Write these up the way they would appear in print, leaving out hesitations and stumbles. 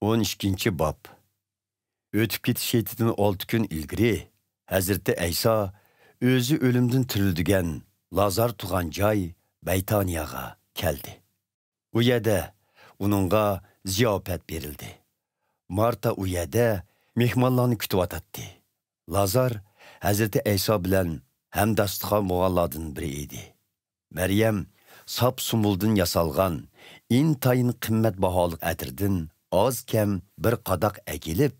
12 bob. O'tib ketish hetidan 6 kun ilgari Hazreti Ayso o'zi o'limdan tirildigan Lazar tug'an joy Baytoniyaga keldi. U yerda uningga ziyofat berildi. Marta u yerda mehmonlarni kutib o'tadi. Lazar Hazreti Ayso bilan hamdastixon bo'lganlardan biri edi. Maryam sap sumuldan yasalgan intayin qimmatbaholik atirdan oz kam bir qadoq akilib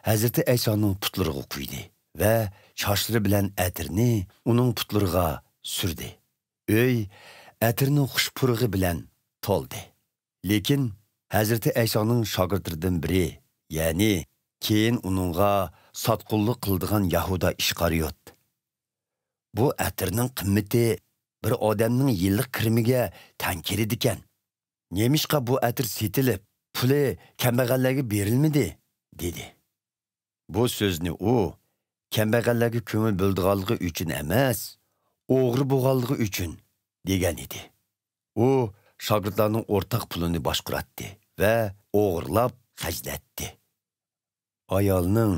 Hazreti Aysoning putlariga quydi va shoshlari bilan atirni uning putlariga surdi. Uy atirning xushpurg'i bilan to'ldi. Lekin Hazreti Aysoning shogirdlaridan biri, ya'ni keyin uningga sotqunlik qildigan Yahuda Ishqariyot, bu atirning qimmati bir odamning yillik kirimiga teng keladi ekan. Nemishqa bu atir setilib, puli kambag'allarga berilmidi, dedi. Bu so'zni u kambag'allarga ko'ngil bo'ldiganligi uchun emas, o'g'ri bo'lganligi uchun degan edi. U shogirdlarning o'rtaq pulini boshqaratdi va o'g'irlab xajlatdi. Ayolning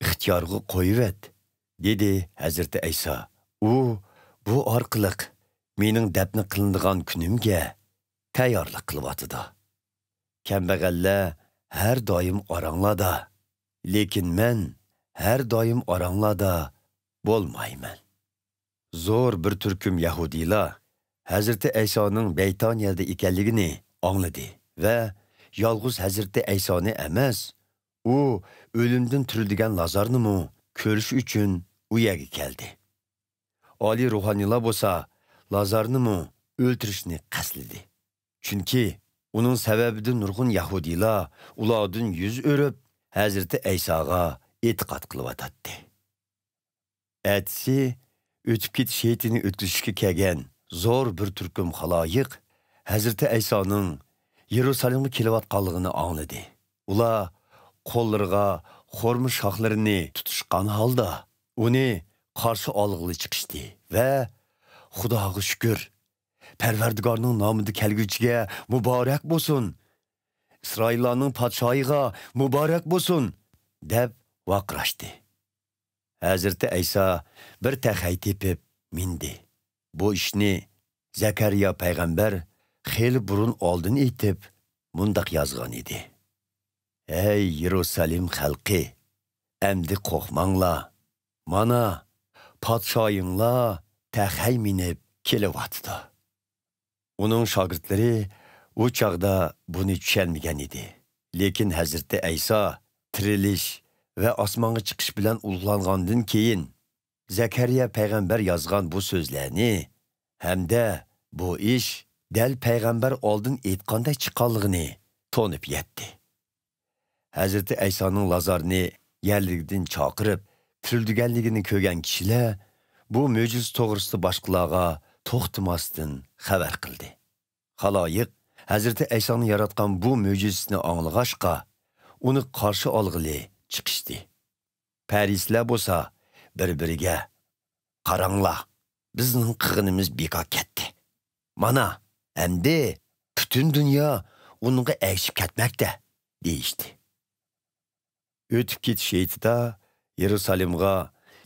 ixtiyoriga qo'yivet, dedi Hazreti Ayso. U bu orqali mening dafn qilinadigan kunimga tayyorlik qilyapti. Kambag'allar har doim oranglarda, lekin men har doim oranglarda bo'lmayman. Zo'r bir turkum Yahudiylar Hazreti Aysoning Baytoniyada ekanligini angladi va yolg'iz Hazreti Aysoni emas, u o'limdan tirildigan Lazarni ko'rish uchun u yerga keldi. Oliy ruhaniylar bo'lsa, Lazarni o'ltirishni qasladi. Chunki uning sababidan nurg'un Yahudiylar ulardan yuz o'rib Hazreti Aysoga e'tiqod qilyotdi. Atsi o'tib ketish hetini o'tkazishga kelgan zo'r bir turkum xaloyiq Hazreti Aysoning Yerusalimga kelayotganligini angladi. Ular qo'llariga xurma shoxlarini tutishgan holda uni qarshi olg'ili chiqishdi va Xudoga shukr, Parvardigorning nomida kelguchiga muborak bo'lsin, Isroillarning podshohiga muborak bo'lsin deb vaqirashdi. Hazreti Ayso bir taxay tepib mindi. Bu ishni Zakariya payg'ambar xeyli burun oldin aytib mundaq yozgan edi. Ey Yerusalim xalqi, endi qo'rqmanglar. Mana podshoyinglar taxay minib kelyapti. Uning shogirdlari u chaqda buni tushunmagan edi. Lekin Hazreti Ayso tirilish va osmonga chiqish bilan ulug'langandan keyin Zakariya payg'ambar yozgan bu so'zlarni hamda bu ish dal payg'ambar oldin aytganday chiqqanligini to'nib yetdi. Hazreti Aysoning Lazarni yerlikdan chaqirib tirilganligini ko'rgan kishilar bu mo'jiz to'g'risida boshqalarga to'xtamasdan xabar qildi. Xaloyiq Hazreti Aysoni yaratgan bu mo'jizasini anglag'ashqa uni qarshi olg'ili chiqishdi. Parislar bo'lsa bir-biriga qaranglar, bizning qig'inimiz bekor ketdi. Mana endi butun dunyo unga ergishib ketmoqda deyishdi. O'tib ketish hetida Yerusalimga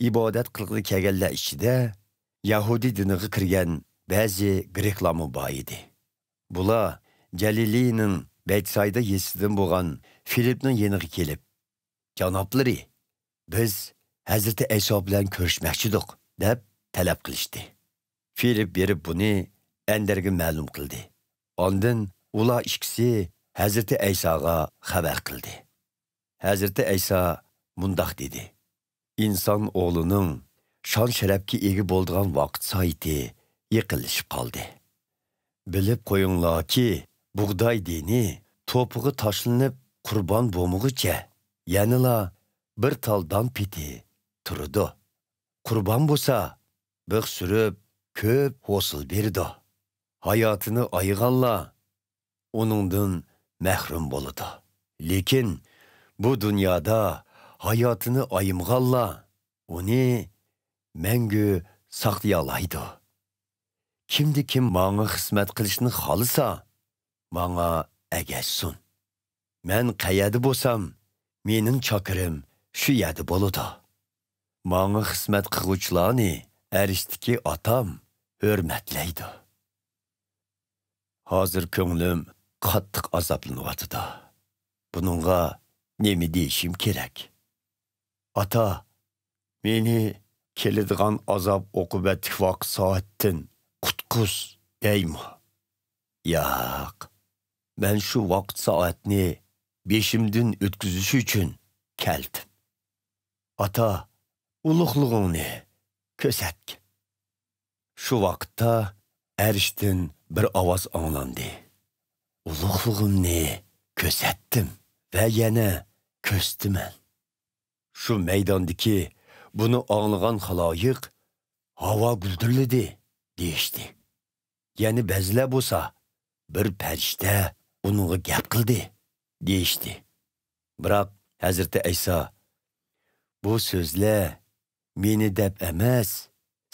ibodat qilg'ili kelganlar ichida Yahudi diniga kirgan ba'zi greklarmi bor edi. Bular Jalilining Betsayda yesidan bo'lgan Filipning yeniga kelib, "Janoblari, biz Hazreti Ayso bilan ko'rishmoqchidik" deb talab qilishdi. Filip berib buni Enderga ma'lum qildi. Ondan ular ikkisi Hazreti Aysoga xabar qildi. Hazreti Ayso mundaq dedi: "İnson o'g'lining shon sharafga ega bo'lgan vaqt soati yaqinlashib qoldi. Bilib qo'yinglarki, bug'doy dini to'pig'i tashlanib qurbon bo'lmog'icha yanila bir taldan piti turdi. Qurbon bo'lsa, bir surib ko'p hosil berdi. Hayotini ayg'anlar uningdan mahrum bo'ladi. Lekin bu dunyoda hayotini ayimg'anlar uni mangu saqlay oladi. Kimdi kim menga xizmat qilishni xohlasa, menga agashsin. Мен qayerda bo'lsam, mening chakirim shu yerda bo'ladi. Manga xizmat qiluvchilarni arishdiki otam hurmatlaydi. Hozir ko'nglim qattiq azoblanyapti. Buningga nima deyishim kerak? Ata, meni keladigan azob oqibatli vaqt soatdan qutquz deymi? Yo'q. Men shu vaqt soatni beshimdan o'tkazish uchun keldim. Ata, ulug'lig'ingni ko'rsatgin. Shu vaqtda arishdan bir ovoz anglandi. Ulug'lig'imni ko'rsatdim va yana ko'rsatdim. Shu maydondagi buni anglagan xaloyiq havo guldirladi deyishdi. Yani ba'zilar bo'lsa bir farishta uningga gap qildi deyishdi. Biroq Hazrati Ayso bu so'zlar meni deb emas,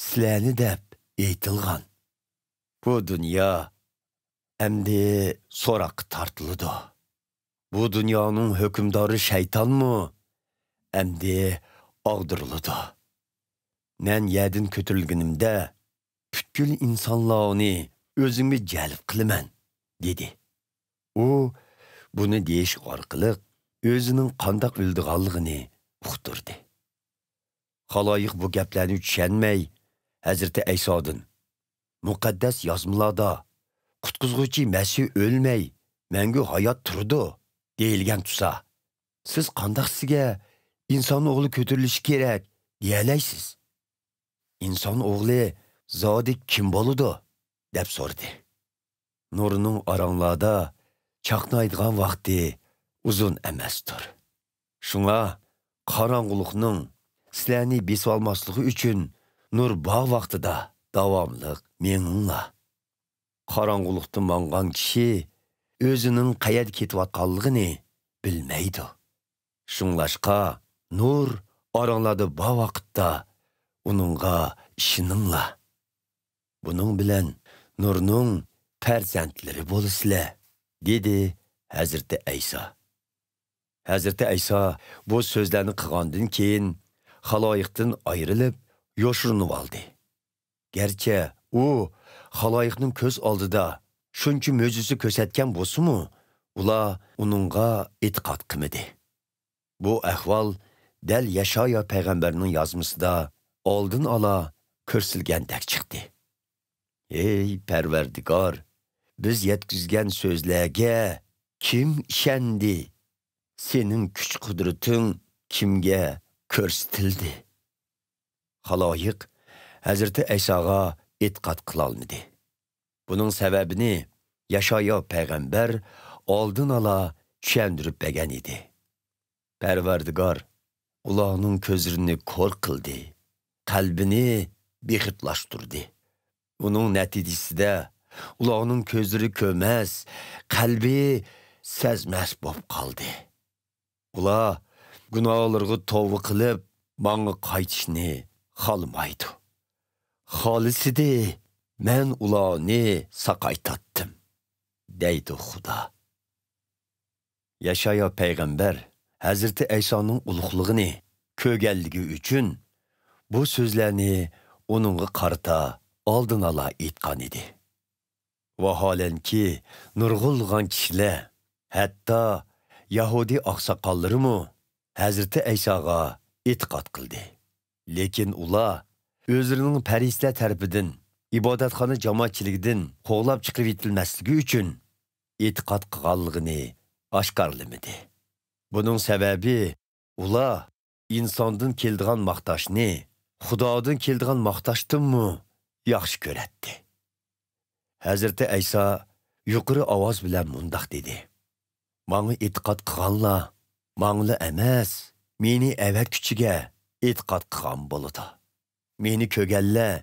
sizlarni deb aytilgan. Bu dunyo endi so'roqqa tortiladi. Bu dunyoning hukmdori shaytonmi? Endi og'diriladi. Men yerdan ko'tarilganimda butkul insonlarni o'zimga jalb qilaman, dedi. U buni deyish orqali o'zining qandoq o'ldiganligini uqtirdi. Xaloyiq bu gaplarni tushunmay Hazrati Aysodan muqaddas yozmalarda qutqizguvchi Masih o'lmay, mangu hayot turdi deyilgan tusa. Siz qandoq sizga inson o'g'li ko'tarilishi kerak deyalaysiz? İnson o'g'li zodi kim bo'ladi deb so'radi. Nurining oranglarda chaqnaydigan vaqti uzun emasdir. Shunga qorong'ulikning sizlarni besib olmasligi uchun nur bog' vaqtida davomli menginglar. Qorong'ulikda mangan kishi o'zining qayerga ketayotganligini bilmaydi. Shunglashqa nur oranglarda bog' vaqtda uningga ishoninglar. Buning bilan nurning farzandlari bo'lasizlar, dedi Hazrati Ayso. Hazrati Ayso bu so'zlarni qilgandan keyin xaloyiqdan ayrilib yoshirinib oldi. Gerçi u xaloyiqning ko'z oldida shuncha mo'jiza ko'rsatgan bo'lsa-mu, ular uningga e'tiqod qilmadi. Bu ahvol dal Yashaya payg'ambarning yozmasida oldin ola ko'rsilgandek chiqdi. Ey Parvardigor, biz yetkizgan so'zlarga kim ishondi? Sening kuch qudrating kimga ko'rsatildi? Xaloyiq Hazrati Aysoga e'tiqod qila olmadi. Buning sababini Yashaya payg'ambar oldin ola tushuntirib bergan edi. Parvardigor ularning ko'zlarini ko'r qildi, qalbini bexitlaştırdı. Bunun natijasida ularning ko'zlari ko'rmas, qalbi sezmas bo'lib qoldi. Ular gunohlarga tavba qilib, menga qaytishni xohlamaydi. Xolisidi men ularni saqaytatdim, deydi Xudo. Yashaya payg'ambar Hazrati Aysoning ulug'ligini ko'rganligi uchun bu so'zlarni uningga qarata oldin ola aytgan edi. Vaholanki nurg'ulg'an kishilar, hatto Yahudi oqsoqollarimi Hazrati Aysoga e'tiqod qildi. Lekin ular o'zlarining farishtalar tarafidan ibodatxona jamoatchiligidan qo'g'lab chiqib etilmasligi uchun e'tiqod qilganligini oshkorlamadi. Buning sababi ular insondan keldigan maqtashni Xudodan keldigan maqtashdinmi yaxshi ko'ratdi. Hazrati Ayso yuqori ovoz bilan mundaq dedi. Menga e'tiqod qilganlar mangli emas, meni avatkuchiga e'tiqod qilgan bo'ladi. Meni ko'rganlar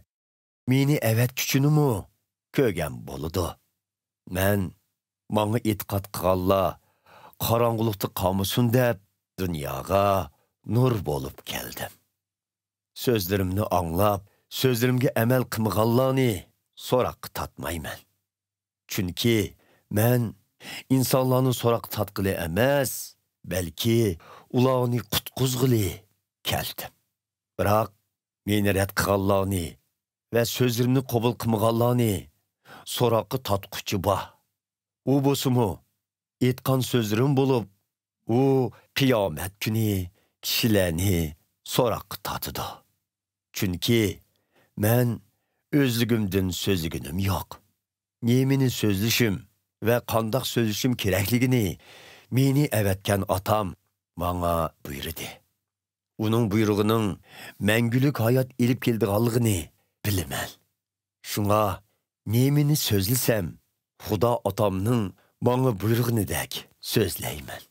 meni avatkuchinimi ko'rgan bo'ladi. Men menga e'tiqod qilganlar qorong'ulikda qolmasin deb dunyoga nur bo'lib keldim. So'zlarimni anglab, so'zlarimga amal qilmaganlarni so'roqqa tatmayman. Chunki men insonlarni so'roq tatqili emas, balki ularni qutqizg'ili keldim. Biroq meni rad qilganlarni va so'zimni qabul qilmaganlarni so'roqqa tatquchi bor. U bo'lsa-mu, aytgan so'zlarim bo'lib, u qiyomat kuni kishilarni so'roqqa tatidi. Chunki men o'zligimdan so'zliginim yo'q. Nemini so'zlishim va qandoq so'zlishim kerakligini meni avatgan otam menga buyurdi. Uning buyrug'ining mangulik hayot elib keldiganligini bilaman. Shunga nemini so'zlasam, Xudo otamning menga buyrug'inidek so'zlayman.